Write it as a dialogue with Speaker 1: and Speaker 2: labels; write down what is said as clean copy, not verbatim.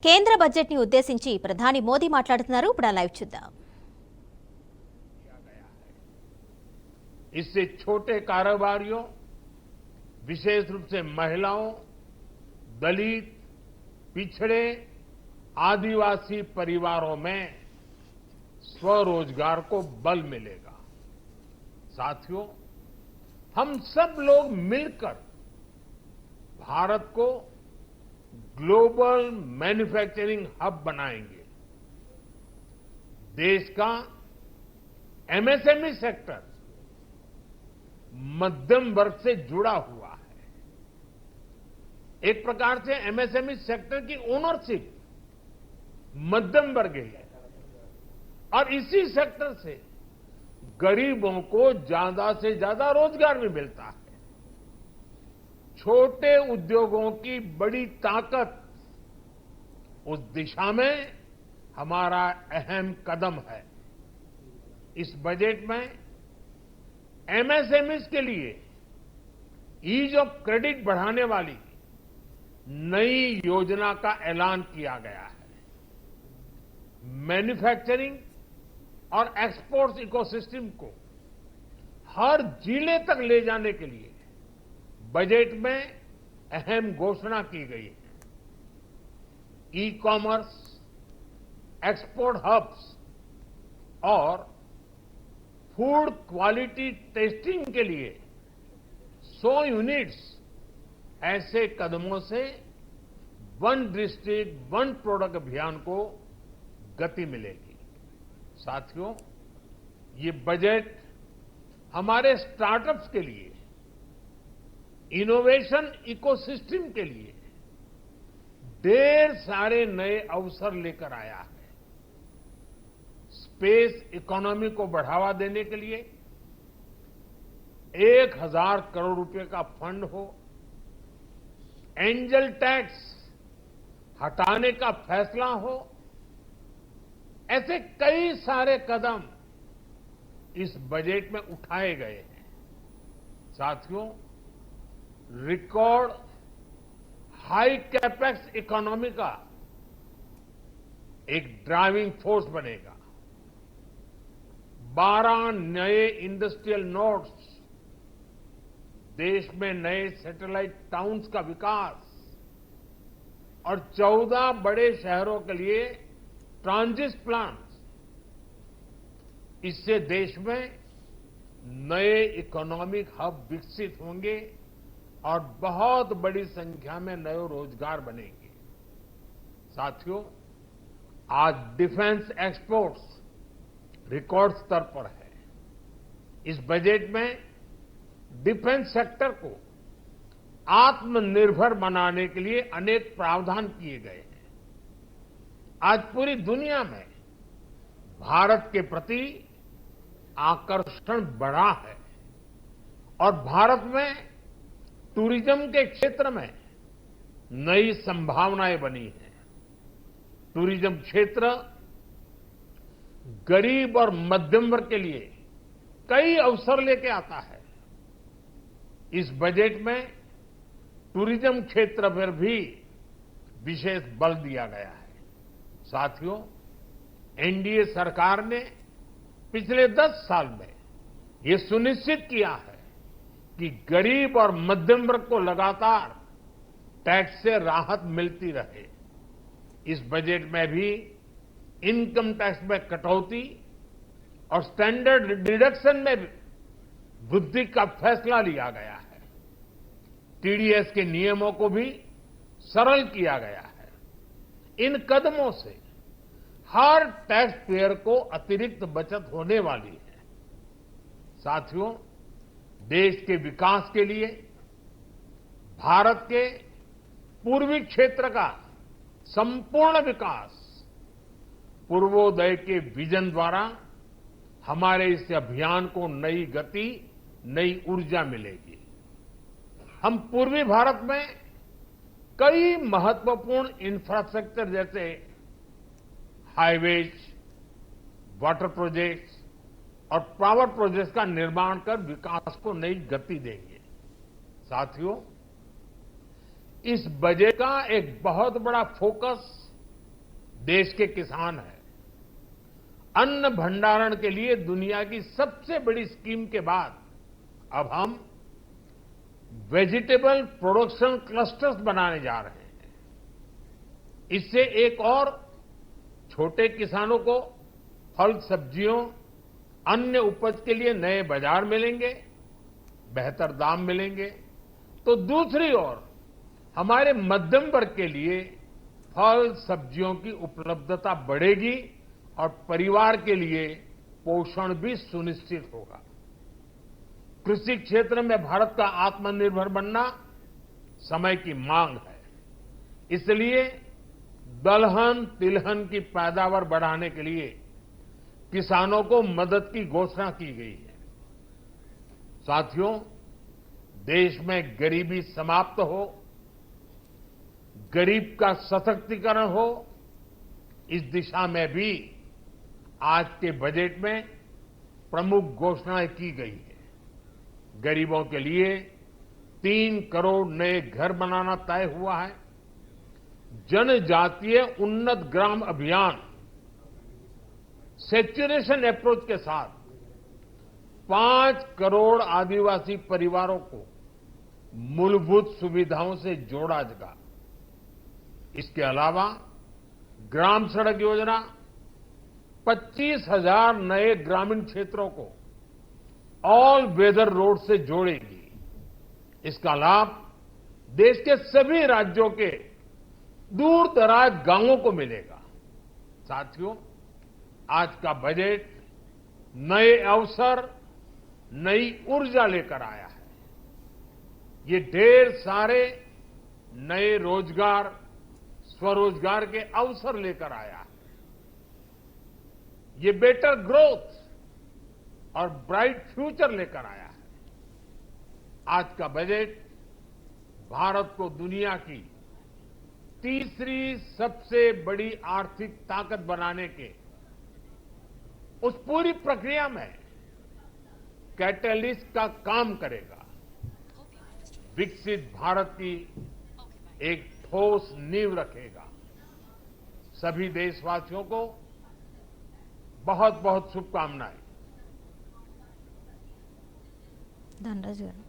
Speaker 1: కేంద్ర బడ్జెట్ ని ఉద్దేశించి ప్రధాని మోదీ మాట్లాడుతున్నారు. ఇప్పుడు లైవ్ చూద్దాం.
Speaker 2: इससे छोटे कारोबारियों, विशेष रूप से महिलाओं, दलित, पिछड़े, आदिवासी परिवारों में स्वरोजगार को बल मिलेगा। साथियों, हम सब लोग मिलकर भारत को ग्लोबल मैन्युफैक्चरिंग हब बनाएंगे। देश का एमएसएमई सेक्टर मध्यम वर्ग से जुड़ा हुआ है। एक प्रकार से एमएसएमई सेक्टर की ओनरशिप मध्यम वर्ग है और इसी सेक्टर से गरीबों को ज्यादा से ज्यादा रोजगार भी मिलता है। छोटे उद्योगों की बड़ी ताकत, उस दिशा में हमारा अहम कदम है। इस बजट में एमएसएमईज के लिए ईज ऑफ क्रेडिट बढ़ाने वाली नई योजना का ऐलान किया गया है। मैन्युफैक्चरिंग और एक्सपोर्ट्स इकोसिस्टम को हर जिले तक ले जाने के लिए बजट में अहम घोषणा की गई है। ई कॉमर्स, एक्सपोर्ट हब्स और फूड क्वालिटी टेस्टिंग के लिए 100 यूनिट्स, ऐसे कदमों से वन डिस्ट्रिक्ट वन प्रोडक्ट अभियान को गति मिलेगी। साथियों, ये बजट हमारे स्टार्टअप्स के लिए, इनोवेशन इकोसिस्टम के लिए ढेर सारे नए अवसर लेकर आया है। स्पेस इकोनॉमी को बढ़ावा देने के लिए 1000 करोड़ रुपए का फंड हो, एंजल टैक्स हटाने का फैसला हो, ऐसे कई सारे कदम इस बजट में उठाए गए हैं। साथियों, रिकॉर्ड हाई कैपेक्स इकोनॉमी का एक ड्राइविंग फोर्स बनेगा। 12 नए इंडस्ट्रियल नोड्स, देश में नए सैटेलाइट टाउन्स का विकास और 14 बड़े शहरों के लिए ट्रांजिट प्लान्स, इससे देश में नए इकोनॉमिक हब विकसित होंगे और बहुत बड़ी संख्या में नए रोजगार बनेंगे। साथियों, आज डिफेंस एक्सपोर्ट्स रिकॉर्ड स्तर पर है। इस बजट में डिफेंस सेक्टर को आत्मनिर्भर बनाने के लिए अनेक प्रावधान किए गए हैं। आज पूरी दुनिया में भारत के प्रति आकर्षण बढ़ा है और भारत में टूरिज्म के क्षेत्र में नई संभावनाएं बनी हैं। टूरिज्म क्षेत्र गरीब और मध्यम वर्ग के लिए कई अवसर लेके आता है। इस बजट में टूरिज्म क्षेत्र पर भी विशेष बल दिया गया है। साथियों, एनडीए सरकार ने पिछले 10 साल में ये सुनिश्चित किया है कि गरीब और मध्यम वर्ग को लगातार टैक्स से राहत मिलती रहे। इस बजट में भी इनकम टैक्स में कटौती और स्टैंडर्ड डिडक्शन में वृद्धि का फैसला लिया गया है। टीडीएस के नियमों को भी सरल किया गया है। इन कदमों से हर टैक्स पेयर को अतिरिक्त बचत होने वाली है। साथियों, देश के विकास के लिए भारत के पूर्वी क्षेत्र का संपूर्ण विकास पूर्वोदय के विजन द्वारा हमारे इस अभियान को नई गति, नई ऊर्जा मिलेगी। हम पूर्वी भारत में कई महत्वपूर्ण इंफ्रास्ट्रक्चर जैसे हाईवेज, वाटर प्रोजेक्ट्स और पावर प्रोजेक्ट्स का निर्माण कर विकास को नई गति देंगे। साथियों, इस बजट का एक बहुत बड़ा फोकस देश के किसान हैं। अन्न भंडारण के लिए दुनिया की सबसे बड़ी स्कीम के बाद अब हम वेजिटेबल प्रोडक्शन क्लस्टर्स बनाने जा रहे हैं। इससे एक और छोटे किसानों को फल सब्जियों अन्य उपज के लिए नए बाजार मिलेंगे, बेहतर दाम मिलेंगे। तो दूसरी ओर हमारे मध्यम वर्ग के लिए फल सब्जियों की उपलब्धता बढ़ेगी और परिवार के लिए पोषण भी सुनिश्चित होगा। कृषि क्षेत्र में भारत का आत्मनिर्भर बनना समय की मांग है। इसलिए दलहन तिलहन की पैदावार बढ़ाने के लिए किसानों को मदद की घोषणा की गई है। साथियों, देश में गरीबी समाप्त हो, गरीब का सशक्तिकरण हो, इस दिशा में भी आज के बजट में प्रमुख घोषणाएं की गई है। गरीबों के लिए 3 करोड़ नए घर बनाना तय हुआ है। जनजातीय उन्नत ग्राम अभियान सेचुरेशन अप्रोच के साथ 5 करोड़ आदिवासी परिवारों को मूलभूत सुविधाओं से जोड़ा जाएगा। इसके अलावा ग्राम सड़क योजना 25,000 नए ग्रामीण क्षेत्रों को ऑल वेदर रोड से जोड़ेगी। इसका लाभ देश के सभी राज्यों के दूर दराज गांवों को मिलेगा। साथियों, आज का बजट नए अवसर, नई ऊर्जा लेकर आया है। ये ढेर सारे नए रोजगार, स्वरोजगार के अवसर लेकर आया है। ये बेटर ग्रोथ और ब्राइट फ्यूचर लेकर आया है। आज का बजट भारत को दुनिया की तीसरी सबसे बड़ी आर्थिक ताकत बनाने के उस पूरी प्रक्रिया में कैटलिस्ट का काम करेगा। विकसित भारत की एक ठोस नींव रखेगा। सभी देशवासियों को बहुत बहुत शुभकामनाएं।
Speaker 1: ధనరాజ్ గారు